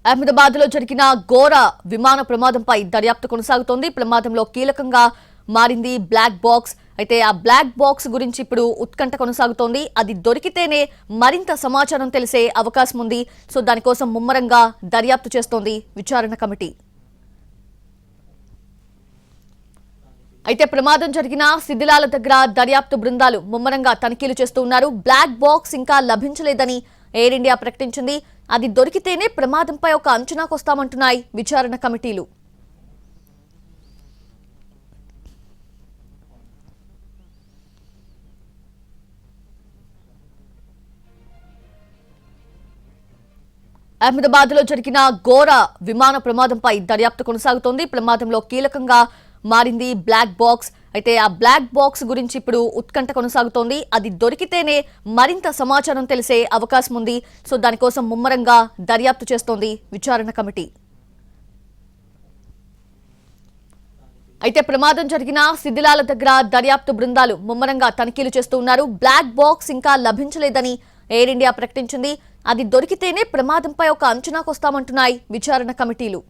అహ్మదాబాద్ లో జరిగిన ఘోర విమాన ప్రమాదంపై దర్యాప్తు కొనసాగుతోంది. ప్రమాదంలో కీలకంగా మారింది బ్లాక్ బాక్స్. అయితే ఆ బ్లాక్ బాక్స్ గురించి ఇప్పుడు ఉత్కంఠ కొనసాగుతోంది. అది దొరికితేనే మరింత సమాచారం తెలిసే అవకాశం ఉంది. సో దానికోసం ముమ్మరంగా దర్యాప్తు చేస్తోంది విచారణ కమిటీ. అయితే ప్రమాదం జరిగిన శిథిలాల దగ్గర దర్యాప్తు బృందాలు ముమ్మరంగా తనిఖీలు చేస్తూ ఉన్నారు. బ్లాక్ బాక్స్ ఇంకా లభించలేదని ఎయిర్ ఇండియా ప్రకటించింది. అది దొరికితేనే ప్రమాదంపై ఒక అంచనాకు వస్తామంటున్నాయి విచారణ కమిటీలు. అహ్మదాబాద్ లో జరిగిన ఘోర విమాన ప్రమాదంపై దర్యాప్తు కొనసాగుతోంది. ప్రమాదంలో కీలకంగా మారింది బ్లాక్ బాక్స్. అయితే ఆ బ్లాక్ బాక్స్ గురించి ఇప్పుడు ఉత్కంఠ కొనసాగుతోంది. అది దొరికితేనే మరింత సమాచారం తెలిసే అవకాశం ఉంది. సో దానికోసం ముమ్మరంగా దర్యాప్తు చేస్తోంది విచారణ కమిటీ. అయితే ప్రమాదం జరిగిన శిథిలాల దగ్గర దర్యాప్తు బృందాలు ముమ్మరంగా తనిఖీలు చేస్తూ ఉన్నారు. బ్లాక్ బాక్స్ ఇంకా లభించలేదని ఎయిర్ ఇండియా ప్రకటించింది. అది దొరికితేనే ప్రమాదంపై ఒక అంచనాకు వస్తామంటున్నాయి విచారణ కమిటీలు.